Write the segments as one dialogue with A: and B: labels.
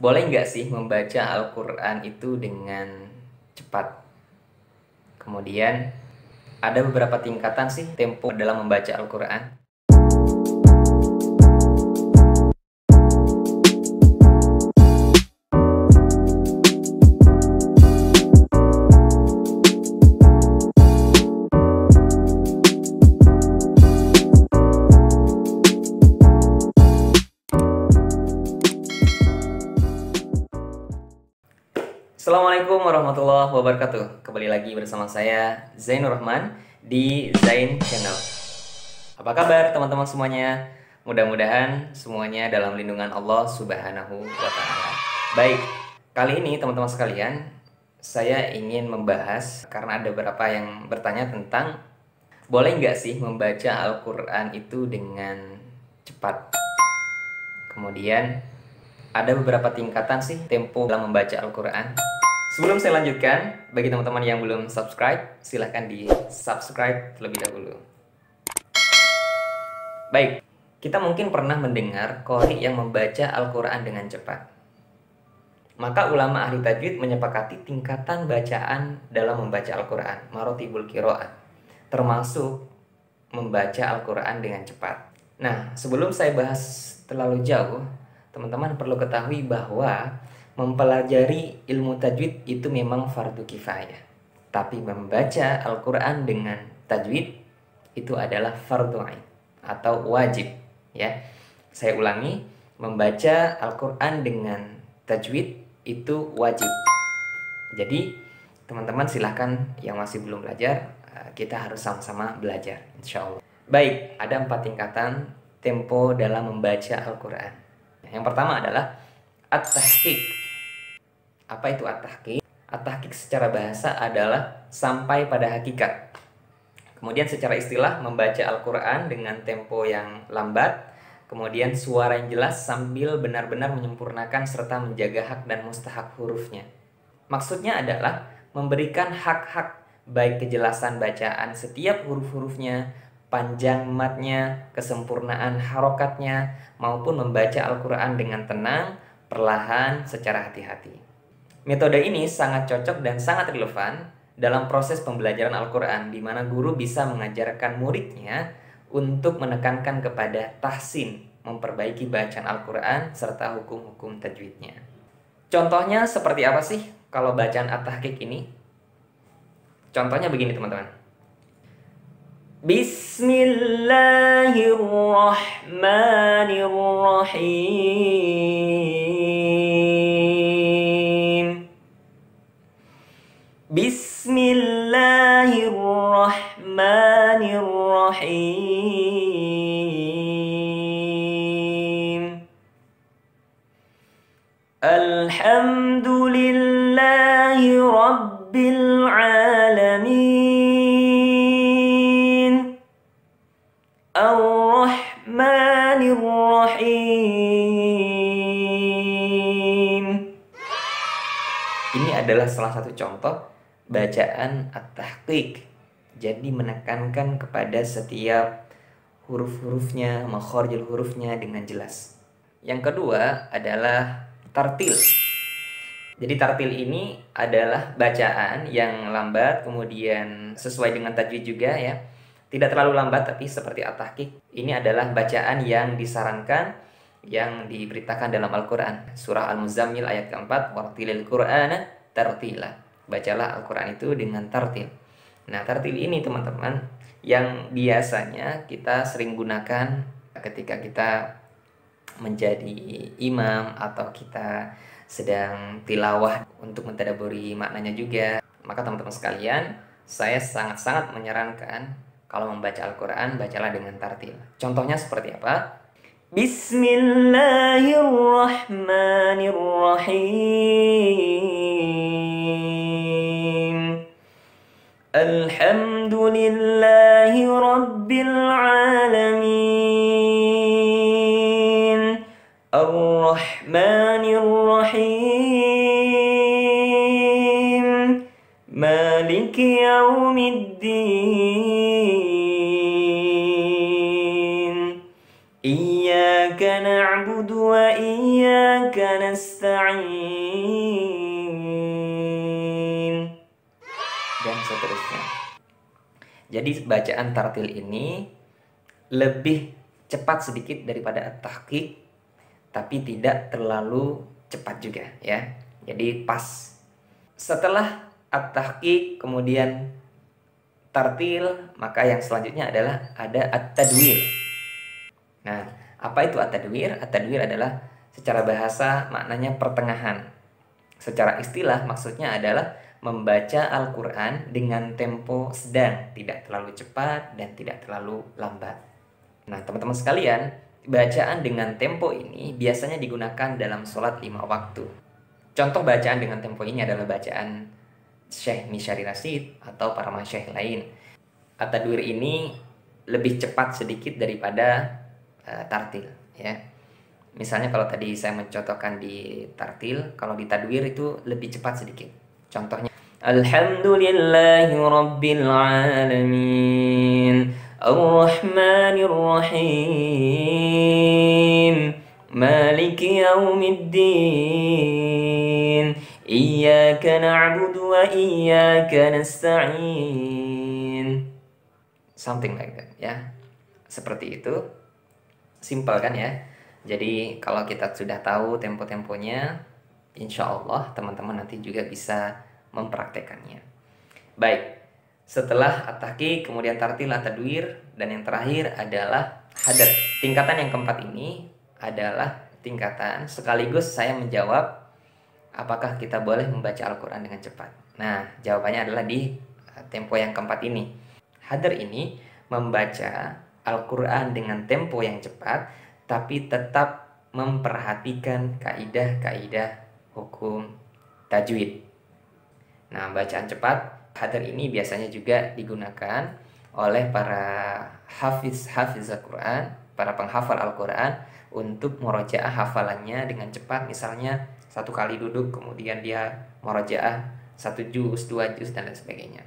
A: Boleh nggak sih membaca Al-Quran itu dengan cepat? Kemudian ada beberapa tingkatan sih tempo dalam membaca Al-Quran. Assalamualaikum warahmatullahi wabarakatuh. Kembali lagi bersama saya Zainur Rahman di Zain Channel. Apa kabar teman-teman semuanya? Mudah-mudahan semuanya dalam lindungan Allah Subhanahu wa Ta'ala. Baik, kali ini teman-teman sekalian, saya ingin membahas karena ada beberapa yang bertanya tentang boleh nggak sih membaca Al-Quran itu dengan cepat? Kemudian ada beberapa tingkatan sih tempo dalam membaca Al-Quran. Sebelum saya lanjutkan, bagi teman-teman yang belum subscribe, silahkan di subscribe terlebih dahulu. Baik, kita mungkin pernah mendengar qori yang membaca Al-Quran dengan cepat. Maka ulama ahli tajwid menyepakati tingkatan bacaan dalam membaca Al-Quran, marotibul qiraat, termasuk membaca Al-Quran dengan cepat. Nah, sebelum saya bahas terlalu jauh, teman-teman perlu ketahui bahwa mempelajari ilmu tajwid itu memang fardu kifayah. Tapi membaca Al-Quran dengan tajwid itu adalah fardu ain atau wajib. Ya, saya ulangi, membaca Al-Quran dengan tajwid itu wajib. Jadi teman-teman silahkan yang masih belum belajar, kita harus sama-sama belajar, insya Allah. Baik, ada 4 tingkatan tempo dalam membaca Al-Quran. Yang pertama adalah at-tahqiq. Apa itu at-tahqiq? At-tahqiq secara bahasa adalah sampai pada hakikat. Kemudian secara istilah membaca Al-Quran dengan tempo yang lambat, kemudian suara yang jelas sambil benar-benar menyempurnakan serta menjaga hak dan mustahak hurufnya. Maksudnya adalah memberikan hak-hak baik kejelasan bacaan setiap huruf-hurufnya, panjang matnya, kesempurnaan harokatnya, maupun membaca Al-Quran dengan tenang, perlahan, secara hati-hati. Metode ini sangat cocok dan sangat relevan dalam proses pembelajaran Al-Quran, di mana guru bisa mengajarkan muridnya untuk menekankan kepada tahsin, memperbaiki bacaan Al-Quran, serta hukum-hukum tajwidnya. Contohnya seperti apa sih kalau bacaan at-tahqiq ini? Contohnya begini teman-teman. Bismillahirrahmanirrahim. Bismillahirrahmanirrahim. Alhamdulillahi Rabbil Alamin. Ar-Rahmanir-Rahim. Ini adalah salah satu contoh bacaan at-tahqiq. Jadi menekankan kepada setiap huruf-hurufnya, makharijul hurufnya dengan jelas. Yang kedua adalah tartil. Jadi tartil ini adalah bacaan yang lambat, kemudian sesuai dengan tajwid juga ya. Tidak terlalu lambat tapi seperti at-tahqiq. Ini adalah bacaan yang disarankan, yang diberitakan dalam Al-Quran. Surah Al-Muzammil ayat keempat, wartilil Qur'ana tartila. Bacalah Al-Quran itu dengan tartil. Nah, tartil ini teman-teman yang biasanya kita sering gunakan ketika kita menjadi imam atau kita sedang tilawah untuk mentadabburi maknanya juga. Maka teman-teman sekalian, saya sangat-sangat menyarankan kalau membaca Al-Quran, bacalah dengan tartil. Contohnya seperti apa? Bismillahirrahmanirrahim. Alhamdulillahi Rabbil Alamin. Ar-Rahmanir-Rahim. Maliki Yaumiddin. Iyyaka na'budu wa iyyaka nasta'in. nasta'in, dan seterusnya. Jadi bacaan tartil ini lebih cepat sedikit daripada at-tahqiq, tapi tidak terlalu cepat juga ya. Jadi pas. Setelah at-tahqiq kemudian tartil, maka yang selanjutnya adalah ada at-tadwir. Nah, apa itu at-tadwir? At-tadwir adalah secara bahasa maknanya pertengahan. Secara istilah maksudnya adalah membaca Al-Quran dengan tempo sedang, tidak terlalu cepat dan tidak terlalu lambat. Nah, teman-teman sekalian, bacaan dengan tempo ini biasanya digunakan dalam sholat 5 waktu. Contoh bacaan dengan tempo ini adalah bacaan Syekh Misyari Rasyid atau para masyayikh lain. At-tadwir ini lebih cepat sedikit daripada tartil ya. Misalnya kalau tadi saya mencontohkan di tartil, kalau di tadwir itu lebih cepat sedikit. Contohnya Alhamdulillahi Rabbil Alamin Ar-Rahmanir Rahim Maliki Yaumiddin Iyyaka na'budu wa iyyaka nasta'in. Something like that ya. Seperti itu. Simpel kan ya. Jadi kalau kita sudah tahu tempo-temponya, insya Allah teman-teman nanti juga bisa mempraktekannya. Baik, setelah at-tahqiq, kemudian tartil, at-tadwir, dan yang terakhir adalah hadad. Tingkatan yang keempat ini adalah tingkatan sekaligus saya menjawab apakah kita boleh membaca Al-Quran dengan cepat. Nah, jawabannya adalah di tempo yang keempat ini. Hadar ini membaca Al-Quran dengan tempo yang cepat, tapi tetap memperhatikan kaidah-kaidah hukum tajwid. Nah, bacaan cepat hadar ini biasanya juga digunakan oleh para hafiz Al-Quran, para penghafal Al-Quran untuk murojaah hafalannya dengan cepat. Misalnya 1 kali duduk kemudian dia murojaah 1 juz, 2 juz dan lain sebagainya.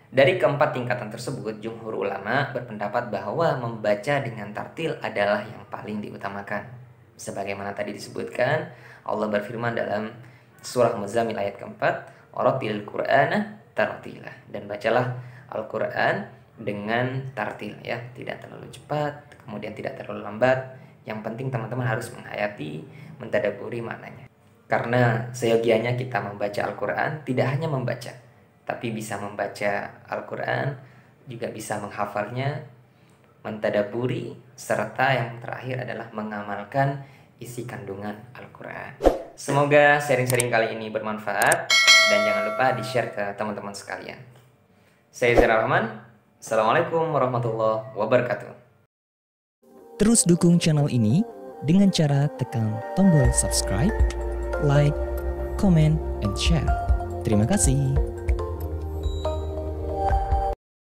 A: Dari keempat tingkatan tersebut, jumhur ulama berpendapat bahwa membaca dengan tartil adalah yang paling diutamakan. Sebagaimana tadi disebutkan, Allah berfirman dalam surah Muzammil ayat keempat, Waratilil Qur'ana tartila, dan bacalah Al-Quran dengan tartil ya, tidak terlalu cepat, kemudian tidak terlalu lambat. Yang penting teman-teman harus menghayati, mentadaburi maknanya. Karena seyogianya kita membaca Al-Quran tidak hanya membaca, tapi bisa membaca Al-Quran, juga bisa menghafalnya, mentadaburi, serta yang terakhir adalah mengamalkan isi kandungan Al-Quran. Semoga sharing-sharing kali ini bermanfaat, dan jangan lupa di-share ke teman-teman sekalian. Saya Zira Rahman, Assalamualaikum warahmatullahi wabarakatuh.
B: Terus dukung channel ini dengan cara tekan tombol subscribe, like, comment, and share. Terima kasih.